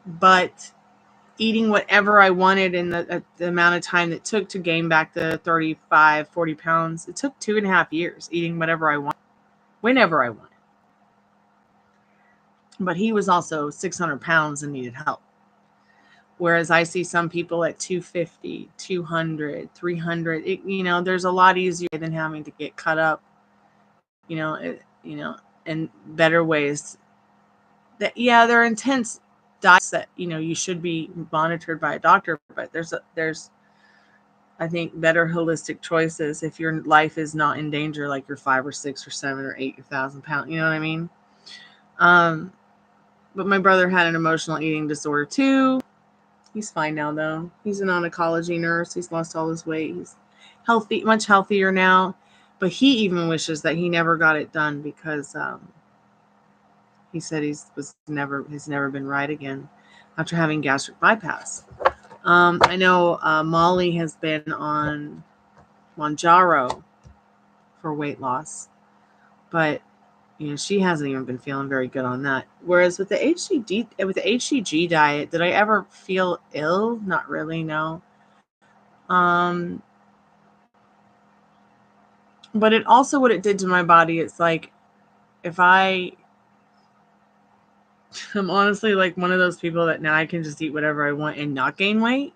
But eating whatever I wanted in the amount of time that took to gain back the 35, 40 pounds, it took 2.5 years eating whatever I wanted, whenever I wanted. But he was also 600 pounds and needed help. Whereas I see some people at 250, 200, 300, there's a lot easier than having to get cut up, in better ways. That, yeah, they're intense diets that, you should be monitored by a doctor, but there's I think better holistic choices if your life is not in danger, like you're 5 or 6 or 7 or 8,000 pounds. You know what I mean? But my brother had an emotional eating disorder too. He's fine now, though. He's an oncology nurse. He's lost all his weight. He's healthy, much healthier now. But he even wishes that he never got it done because he said he's never been right again after having gastric bypass. I know Molly has been on Mounjaro for weight loss, but she hasn't even been feeling very good on that. Whereas with the HCG diet, did I ever feel ill? Not really, no. But it also, what it did to my body, it's like, if I'm honestly like one of those people that now I can just eat whatever I want and not gain weight.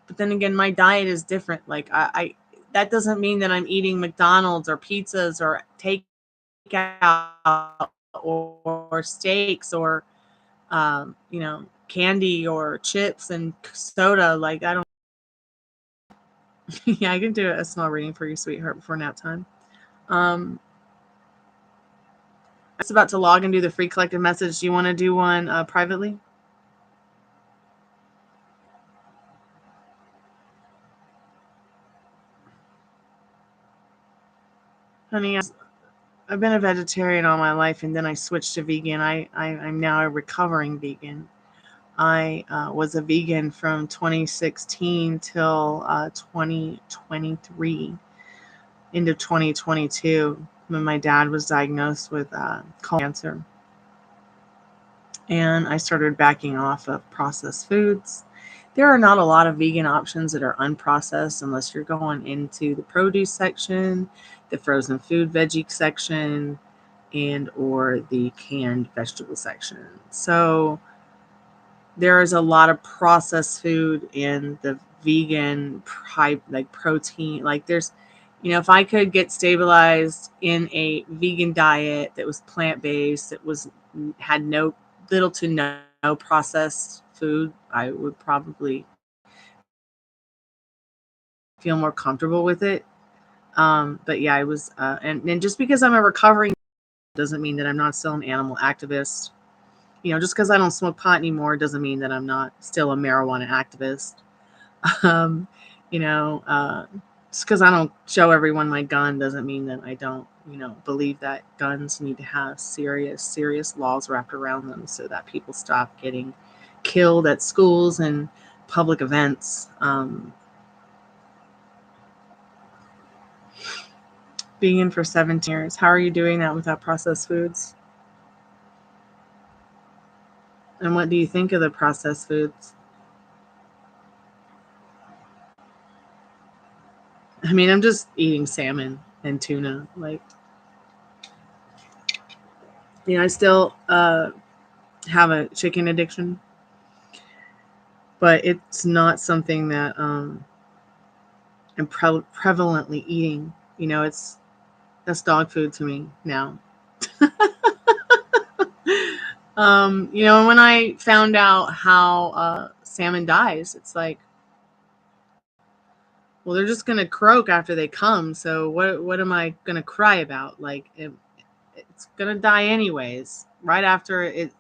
But then again, my diet is different. Like I that doesn't mean that I'm eating McDonald's or pizzas or takeout or steaks or candy or chips and soda. Like, I don't. Yeah, I can do a small reading for you, sweetheart, before nap time. I was about to log and do the free collective message. Do you want to do one privately? Honey, I've been a vegetarian all my life, and then I switched to vegan. I'm now a recovering vegan. I was a vegan from 2016 till 2023, into 2022, when my dad was diagnosed with colon cancer. And I started backing off of processed foods. There are not a lot of vegan options that are unprocessed unless you're going into the produce section, the frozen food veggie section, and or the canned vegetable section. So there is a lot of processed food in the vegan like protein. Like, there's, if I could get stabilized in a vegan diet that was plant-based, that had little to no processed food, I would probably feel more comfortable with it. But yeah, I was, and just because I'm a recovering doesn't mean that I'm not still an animal activist. Just because I don't smoke pot anymore doesn't mean that I'm not still a marijuana activist. Um, just because I don't show everyone my gun doesn't mean that I don't, believe that guns need to have serious laws wrapped around them so that people stop getting killed at schools and public events. Being in for 17 years, how are you doing that without processed foods? And what do you think of the processed foods? I mean, I'm just eating salmon and tuna. Like, you know, I still have a chicken addiction, but it's not something that I'm prevalently eating. You know, that's dog food to me now. You know, and when I found out how salmon dies, it's like, well, they're just gonna croak after they come. So what am I gonna cry about? Like it's gonna die anyways, right after it.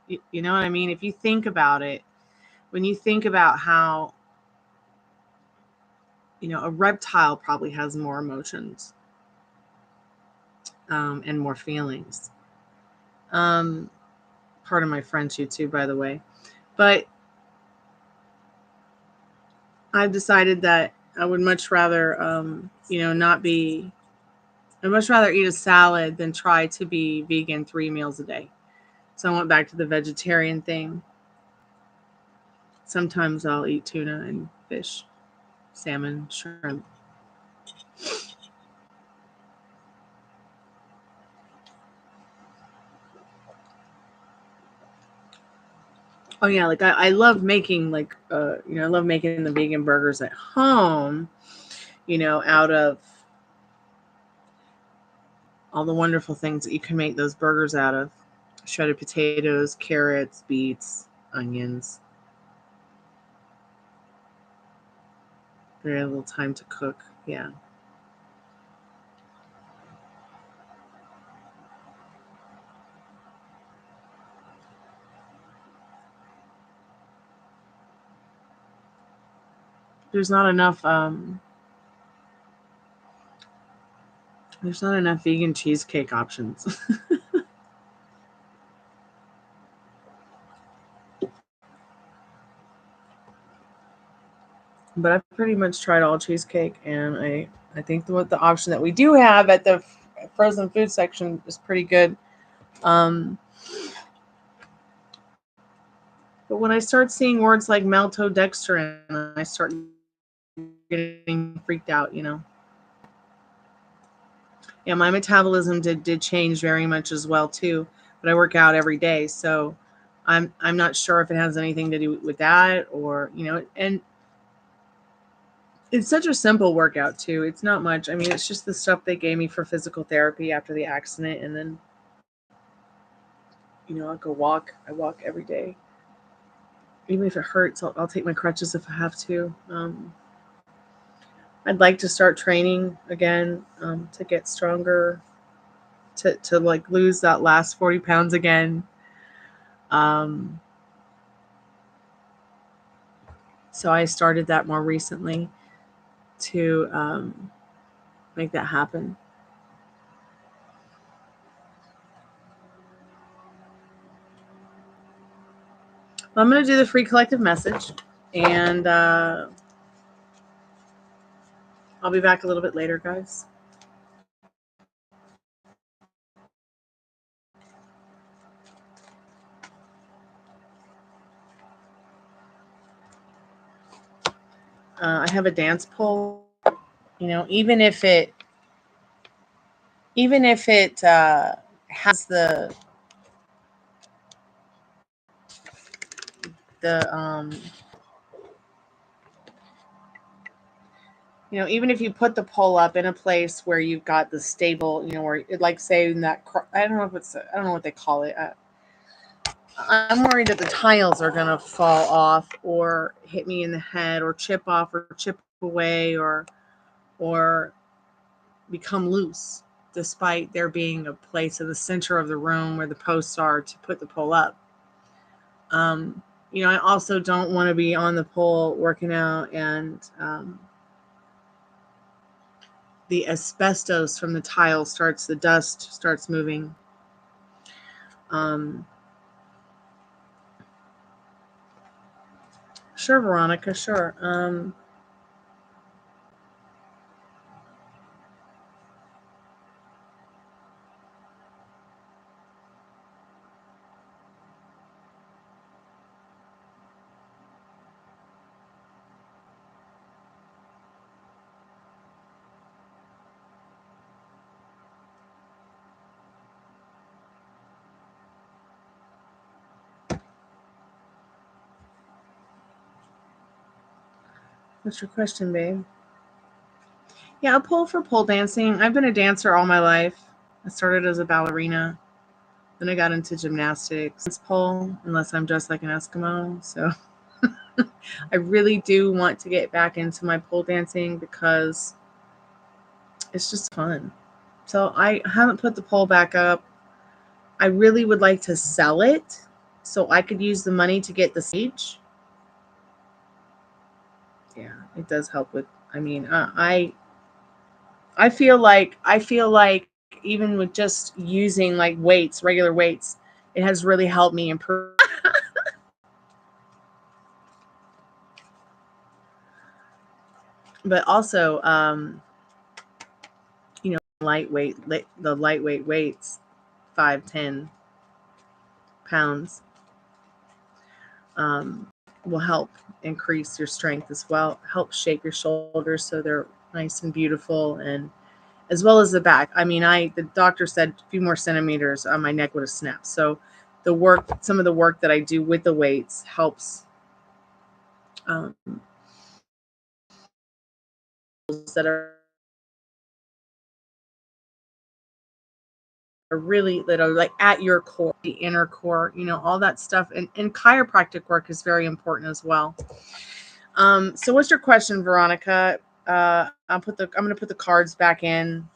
You know what I mean? If you think about it, when you think about how, you know, a reptile probably has more emotions and more feelings. Pardon my French, you too, by the way. But I've decided that I would much rather, you know, not be. I'd much rather eat a salad than try to be vegan 3 meals a day. So I went back to the vegetarian thing. Sometimes I'll eat tuna and fish, salmon, shrimp. Oh yeah, like I love making like you know, I love making the vegan burgers at home, you know, out of all the wonderful things that you can make those burgers out of. Shredded potatoes, carrots, beets, onions. Very little time to cook. Yeah. There's not enough there's not enough vegan cheesecake options. But I've pretty much tried all cheesecake, and I think the option that we do have at the frozen food section is pretty good. Um, but when I start seeing words like maltodextrin, I start getting freaked out. You know, yeah, my metabolism did change very much as well too. But I work out every day, so I'm not sure if it has anything to do with that, or you know, and it's such a simple workout too. It's not much. I mean, it's just the stuff they gave me for physical therapy after the accident, and then you know, I'll go walk. I walk every day, even if it hurts. I'll take my crutches if I have to. I'd like to start training again to get stronger, to like lose that last 40 pounds again. Um, so I started that more recently to make that happen. Well, I'm going to do the free collective message, and I'll be back a little bit later, guys. I have a dance pole. You know, even if it has the you know, even if you put the pole up in a place where you've got the stable, you know, where like say in that I don't know if it's I don't know what they call it. I'm worried that the tiles are gonna fall off or hit me in the head or chip off or chip away or become loose, despite there being a place in the center of the room where the posts are to put the pole up. You know, I also don't want to be on the pole working out and the asbestos from the tile the dust starts moving. Um, sure, Veronica, sure. What's your question, babe? Yeah, a pole for pole dancing. I've been a dancer all my life. I started as a ballerina. Then I got into gymnastics. Pole, unless I'm dressed like an Eskimo. So I really do want to get back into my pole dancing because it's just fun. So I haven't put the pole back up. I really would like to sell it so I could use the money to get the stage. Yeah, it does help with. I mean, I feel like even with just using like weights, regular weights, it has really helped me improve. But also, the lightweight weights, 5, 10 pounds, will help increase your strength as well. Help shape your shoulders so they're nice and beautiful, and as well as the back. I mean, the doctor said a few more centimeters on my neck would have snapped. So some of the work that I do with the weights helps that are like at your core, the inner core, all that stuff. And chiropractic work is very important as well. So what's your question, Veronica? I'm going to put the cards back in.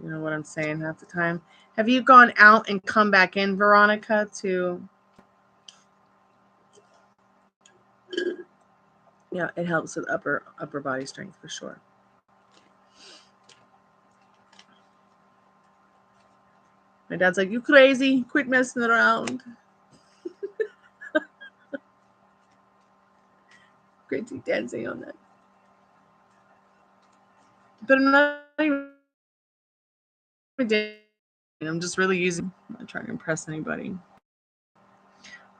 You know what I'm saying half the time. Have you gone out and come back in, Veronica, yeah, it helps with upper body strength for sure. My dad's like, you crazy? Quit messing around. Crazy dancing on that. But I'm not even dancing. I'm just really I'm not trying to impress anybody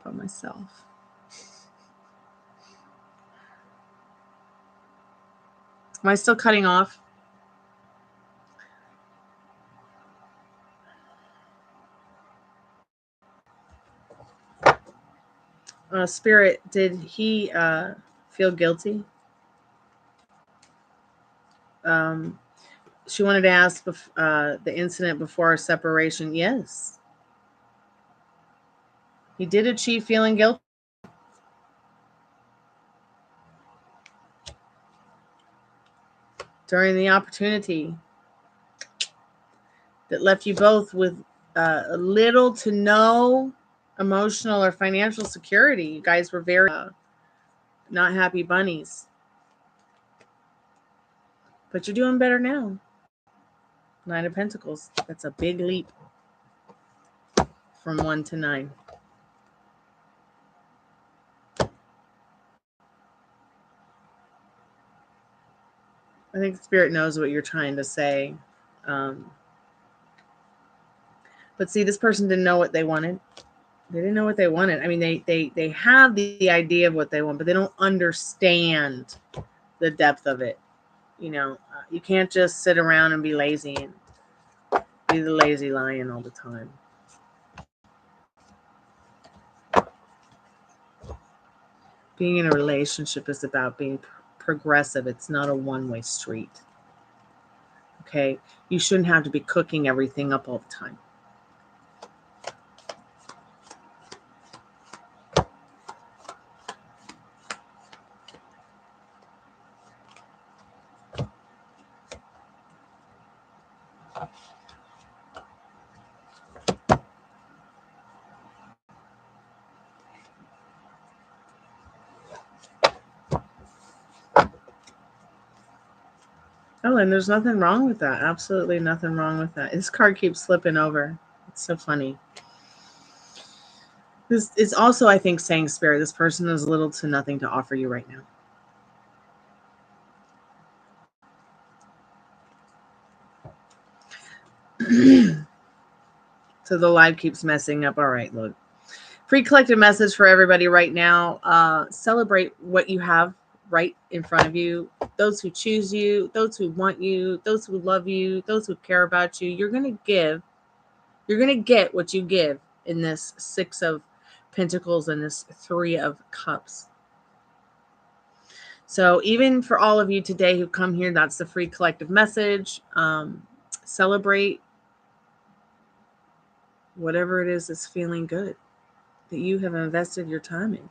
but myself. Am I still cutting off? Spirit, did he feel guilty? She wanted to ask the incident before our separation. Yes. He did achieve feeling guilty. During the opportunity that left you both with little to no emotional or financial security. You guys were very not happy bunnies. But you're doing better now. 9 of Pentacles. That's a big leap from 1 to 9. I think Spirit knows what you're trying to say. But see, this person didn't know what they wanted. They didn't know what they wanted. I mean, they have the idea of what they want, but they don't understand the depth of it. You can't just sit around and be lazy and be the lazy lion all the time. Being in a relationship is about being progressive. It's not a one-way street. Okay? You shouldn't have to be cooking everything up all the time. Oh, and there's nothing wrong with that. Absolutely nothing wrong with that. This card keeps slipping over. It's so funny. This is also, I think, saying, Spirit, this person has little to nothing to offer you right now. So the live keeps messing up. All right, look. Pre-collected message for everybody right now. Celebrate what you have right in front of you. Those who choose you, those who want you, those who love you, those who care about you. You're going to get what you give in this 6 of Pentacles and this 3 of Cups. So even for all of you today who come here, that's the free collective message. Celebrate whatever it is that's feeling good that you have invested your time in.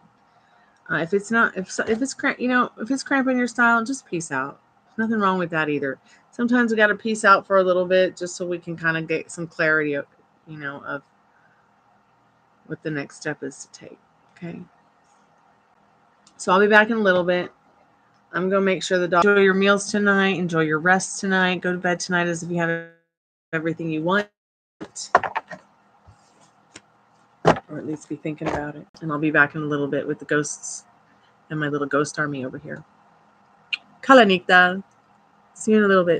If it's not, if it's if it's cramping your style, just peace out. There's nothing wrong with that either. Sometimes we got to peace out for a little bit just so we can kind of get some clarity of, of what the next step is to take. Okay. So I'll be back in a little bit. I'm going to make sure the dog enjoy your meals tonight. Enjoy your rest tonight. Go to bed tonight as if you have everything you want. Or at least be thinking about it. And I'll be back in a little bit with the ghosts and my little ghost army over here. Kalanita. See you in a little bit.